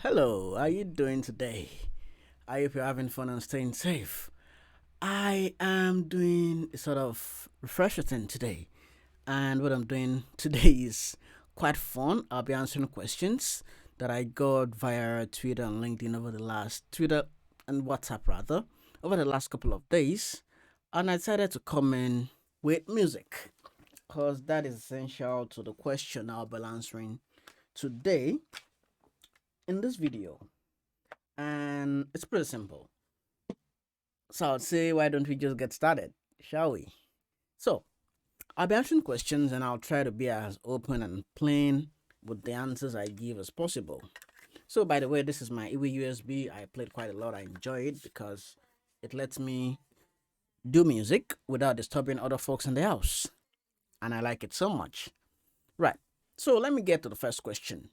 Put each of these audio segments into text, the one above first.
Hello, how you doing today? I hope you're having fun and staying safe. I am doing a sort of refresher thing today, and what I'm doing today is quite fun. I'll be answering questions that I got via Twitter and LinkedIn over the last Twitter and WhatsApp rather over the last couple of days, and I decided to come in with music because that is essential to the question I'll be answering today in this video. And it's pretty simple. So I'd say, why don't we just get started, shall we? So I'll be answering questions and I'll try to be as open and plain with the answers I give as possible. So, by the way, this is my EWI USB. I played quite a lot. I enjoy it because it lets me do music without disturbing other folks in the house. And I like it so much. Right. So, let me get to the first question.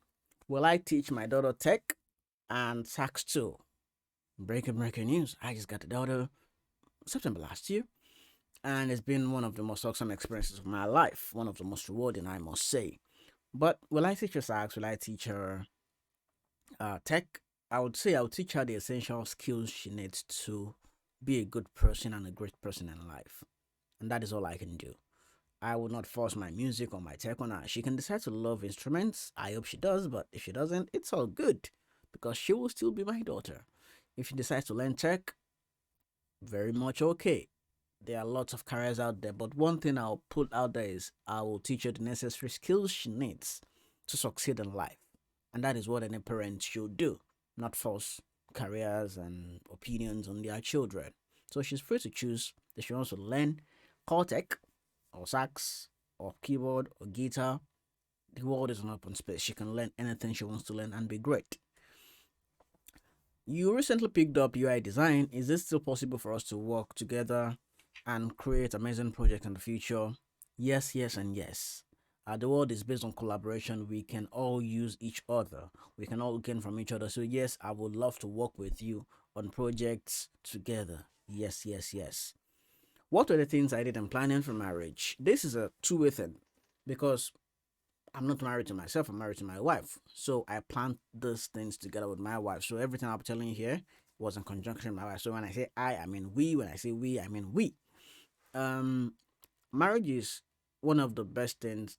Will I teach my daughter tech and sax too? Breaking news. I just got a daughter September last year, and it's been one of the most awesome experiences of my life. One of the most rewarding, I must say. But will I teach her sax? Will I teach her tech? I would say I would teach her the essential skills she needs to be a good person and a great person in life. And that is all I can do. I will not force my music or my tech on her. She can decide to love instruments. I hope she does, but if she doesn't, it's all good because she will still be my daughter. If she decides to learn tech, very much okay. There are lots of careers out there, but one thing I'll put out there is I will teach her the necessary skills she needs to succeed in life. And that is what any parent should do, not force careers and opinions on their children. So she's free to choose if she wants to learn core tech or sax or keyboard or guitar. The world is an open space. She can learn anything she wants to learn and be great. You recently picked up UI design. Is it still possible for us to work together and create amazing projects in the future? Yes, yes, and yes. The world is based on collaboration. We can all use each other. We can all gain from each other. So yes, I would love to work with you on projects together. Yes, yes, yes. What were the things I did in planning for marriage? This is a two-way thing because I'm not married to myself, I'm married to my wife. So I planned these things together with my wife. So everything I'm telling you here was in conjunction with my wife. So when I say I mean we. When I say we, I mean we. Um, Marriage is one of the best things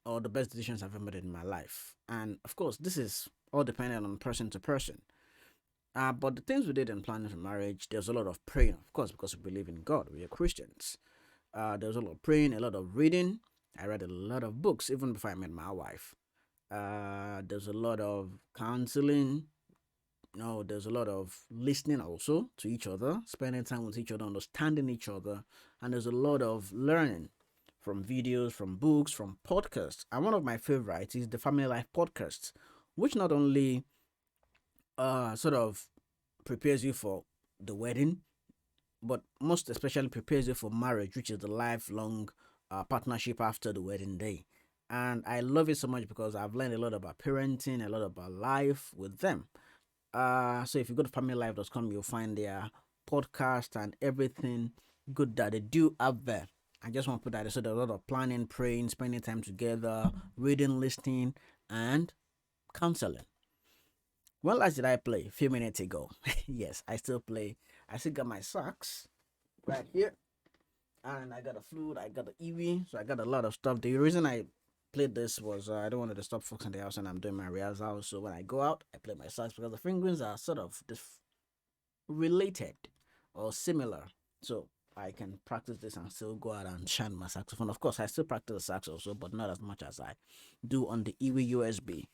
or the best decisions I've ever made in my life. And of course, this is all dependent on person to person. But the things we did in planning for marriage, there's a lot of praying, of course, because we believe in God. We are Christians. There's a lot of praying, a lot of reading. I read a lot of books even before I met my wife. There's a lot of counseling. No, there's a lot of listening also to each other, spending time with each other, understanding each other, and there's a lot of learning from videos, from books, from podcasts. And one of my favorites is the Family Life podcast, which not only sort of prepares you for the wedding, but most especially prepares you for marriage, which is the lifelong partnership after the wedding day. And I love it so much because I've learned a lot about parenting, a lot about life with them. So if you go to familylife.com, you'll find their podcast and everything good that they do out there. I just want to put that so there's a lot of planning, praying, spending time together, reading, listening, and counseling. When last did I play? A few minutes ago. Yes, I still play. I still got my socks right here. And I got a flute, I got the EV, so I got a lot of stuff. The reason I played this was I don't want to disturb folks in the house and I'm doing my rehearsal. So when I go out, I play my socks because the fingerings are sort of related or similar. So I can practice this and still go out and shine my saxophone. Of course, I still practice the sax also, but not as much as I do on the EV USB.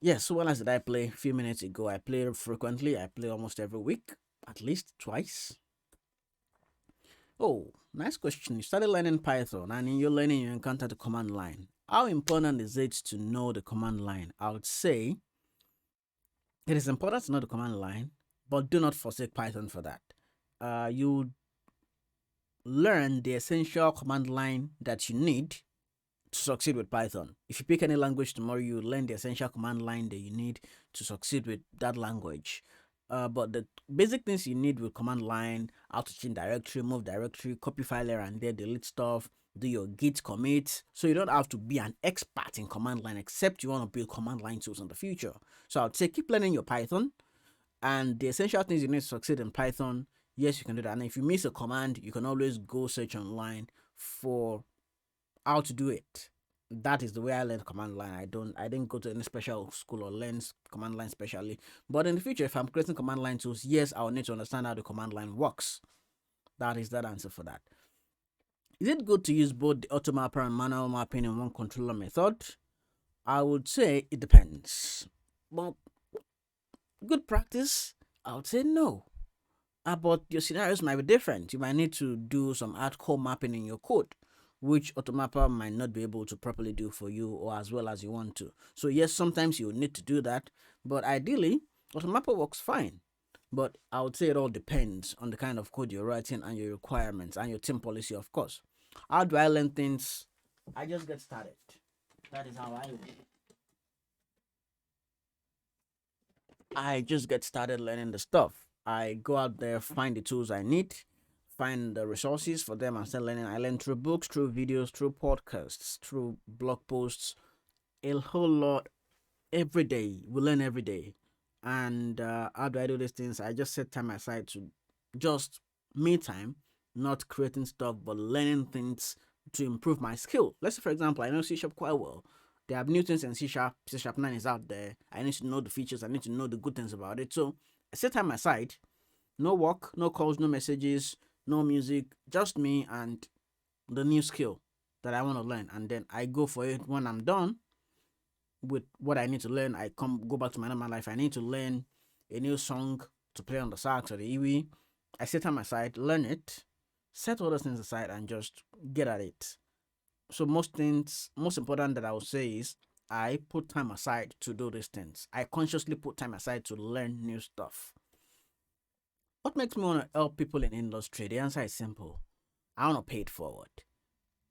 Yes, so when last did I play? A few minutes ago. I play frequently. I play almost every week, at least twice. Oh, nice question. You started learning Python and in your learning you encountered the command line. How important is it to know the command line? I would say it is important to know the command line, but do not forsake Python for that. You learn the essential command line that you need to succeed with Python. If you pick any language tomorrow, you learn the essential command line that you need to succeed with that language. But the basic things you need with command line: how to change directory, move directory, copy file here and there, delete stuff, do your git commit. So you don't have to be an expert in command line, except you want to build command line tools in the future. So I'd say keep learning your Python and the essential things you need to succeed in Python. Yes, you can do that. And if you miss a command, you can always go search online for how to do it. That is the way I learned command line. I didn't go to any special school or learn command line specially. But in the future, if I'm creating command line tools, yes, I'll need to understand how the command line works. That is that answer for that. Is it good to use both the auto mapper and manual mapping in one controller method? I would say it depends. But good practice, I would say no. But your scenarios might be different. You might need to do some hardcore mapping in your code, which Automapper might not be able to properly do for you or as well as you want to. So yes, sometimes you need to do that, but ideally, Automapper works fine. But I would say it all depends on the kind of code you're writing and your requirements and your team policy, of course. How do I learn things? I just get started. That is how I do. I just get started learning the stuff. I go out there, find the tools I need, find the resources for them, and start learning. I learn through books, through videos, through podcasts, through blog posts, a whole lot every day. We learn every day. And how do I do these things? I just set time aside to just me time, not creating stuff, but learning things to improve my skill. Let's say, for example, I know C Sharp quite well. There are new things in C Sharp. C Sharp 9 is out there. I need to know the features. I need to know the good things about it. So I set time aside. No work, no calls, no messages, no music. Just me and the new skill that I want to learn. And then I go for it. When I'm done with what I need to learn, I go back to my normal life. I need to learn a new song to play on the sax or the EWI. I set time aside, learn it, set all those things aside, and just get at it. So most important that I would say is I put time aside to do these things. I consciously put time aside to learn new stuff. What makes me want to help people in industry? The answer is simple. I want to pay it forward.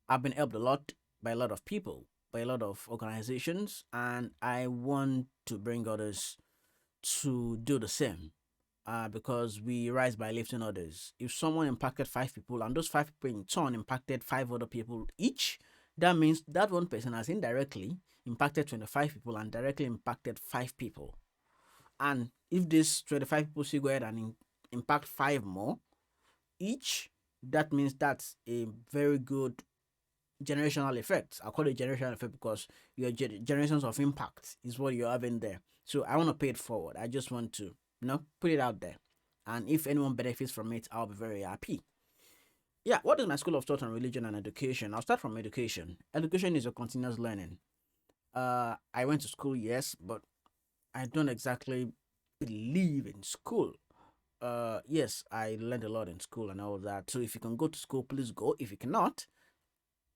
I've been helped a lot by a lot of people, by a lot of organizations, and I want to bring others to do the same. Because we rise by lifting others. If someone impacted 5 people and those 5 people in turn impacted 5 other people each, that means that one person has indirectly impacted 25 people and directly impacted 5 people. And if these 25 people still go ahead and impact 5 more each, that means that's a very good generational effect. I call it generational effect because your generations of impact is what you're having there. So I want to pay it forward. I just want to put it out there. And if anyone benefits from it, I'll be very happy. Yeah, what is my school of thought on religion and education? I'll start from education. Education is a continuous learning. I went to school, yes, but I don't exactly believe in school. Yes, I learned a lot in school and all that. So if you can go to school, please go. If you cannot,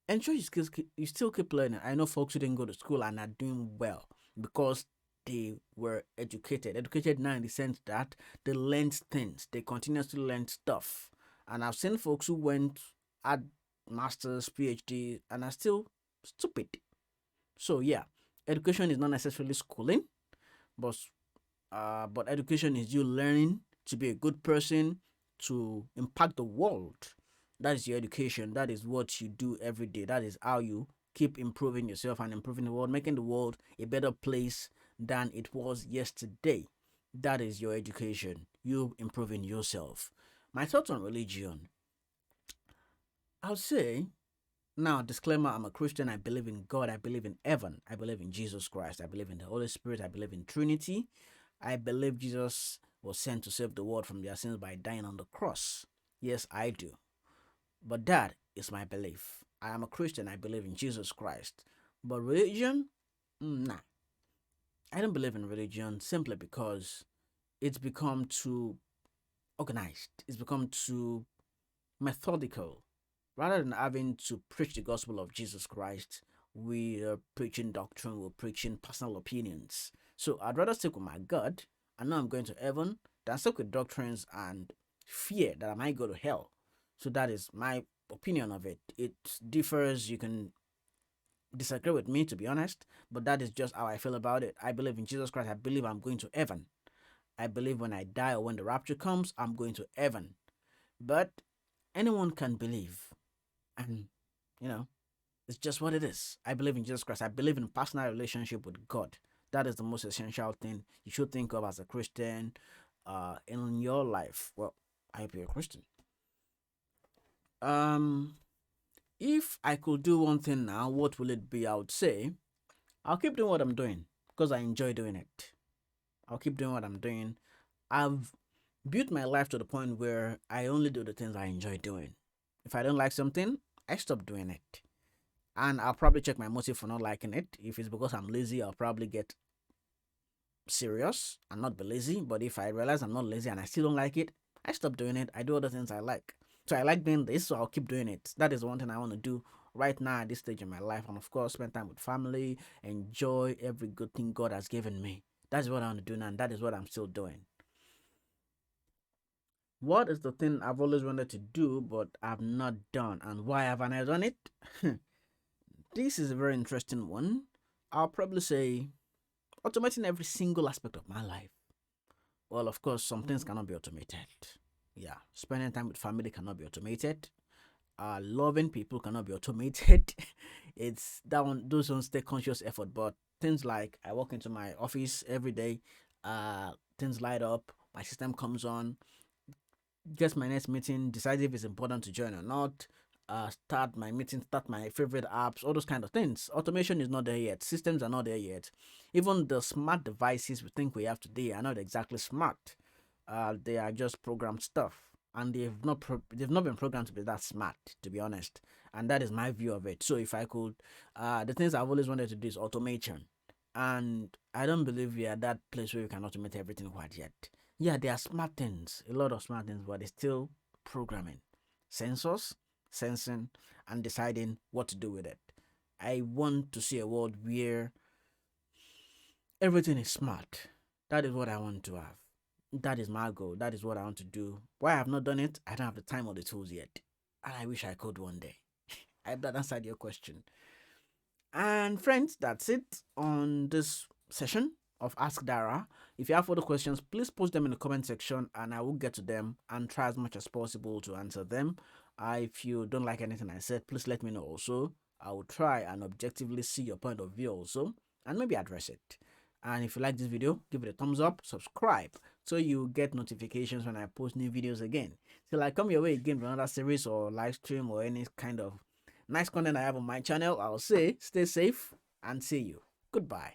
ensure you still keep learning. I know folks who didn't go to school and are doing well because they were educated. Educated now in the sense that they learned things. They continuously learn stuff. And I've seen folks who went at masters, PhD, and are still stupid. So yeah, education is not necessarily schooling, but education is you learning to be a good person, to impact the world. That is your education. That is what you do every day. That is how you keep improving yourself and improving the world, making the world a better place than it was yesterday. That is your education. You improving yourself. My thoughts on religion. I'll say, now, disclaimer, I'm a Christian. I believe in God. I believe in heaven. I believe in Jesus Christ. I believe in the Holy Spirit. I believe in Trinity. I believe Jesus was sent to save the world from their sins by dying on the cross. Yes, I do. But that is my belief. I am a Christian. I believe in Jesus Christ. But religion? Nah. I don't believe in religion simply because it's become too organized. It's become too methodical. Rather than having to preach the gospel of Jesus Christ, we are preaching doctrine, we're preaching personal opinions. So I'd rather stick with my God. I know I'm going to heaven than stick with doctrines and fear that I might go to hell. So that is my opinion of it. It differs. You can disagree with me, to be honest, but that is just how I feel about it. I believe in Jesus Christ. I believe I'm going to heaven. I believe when I die or when the rapture comes, I'm going to heaven. But anyone can believe. And, you know, it's just what it is. I believe in Jesus Christ. I believe in personal relationship with God. That is the most essential thing you should think of as a Christian in your life. Well, I hope you're a Christian. Um, if I could do one thing now, what will it be? I would say I'll keep doing what I'm doing because I enjoy doing it. I'll keep doing what I'm doing. I've built my life to the point where I only do the things I enjoy doing. If I don't like something, I stop doing it. And I'll probably check my motive for not liking it. If it's because I'm lazy, I'll probably get serious and not be lazy. But if I realize I'm not lazy and I still don't like it, I stop doing it. I do other things I like. So I like doing this, so I'll keep doing it. That is one thing I want to do right now at this stage in my life. And of course, spend time with family, enjoy every good thing God has given me. That's what I want to do now, and that is what I'm still doing. What is the thing I've always wanted to do but I've not done, and why haven't I done it? This is a very interesting one. I'll probably say automating every single aspect of my life. Well, of course, some things cannot be automated. Yeah, spending time with family cannot be automated. Loving people cannot be automated. It's that one; those ones take conscious effort. But things like I walk into my office every day, things light up, my system comes on, gets my next meeting, decide if it's important to join or not, start my meeting, start my favorite apps, all those kind of things. Automation is not there yet. Systems are not there yet. Even the smart devices we think we have today are not exactly smart. They are just programmed stuff, and they've not been programmed to be that smart, to be honest. And that is my view of it. So if I could, the things I've always wanted to do is automation, and I don't believe we are at that place where we can automate everything quite yet. Yeah, there are smart things, a lot of smart things, but it's still programming, sensors, sensing, and deciding what to do with it. I want to see a world where everything is smart. That is what I want to have. That is my goal. That is what I want to do. Why I have not done it? I don't have the time or the tools yet. And I wish I could one day. I hope that answered your question. And friends, that's it on this session of Ask Dara. If you have further questions, please post them in the comment section and I will get to them and try as much as possible to answer them. If you don't like anything I said, please let me know also. I will try and objectively see your point of view also and maybe address it. And if you like this video, give it a thumbs up, subscribe so you get notifications when I post new videos again. Till I come your way again for another series or live stream or any kind of nice content I have on my channel, I'll say stay safe and see you. Goodbye.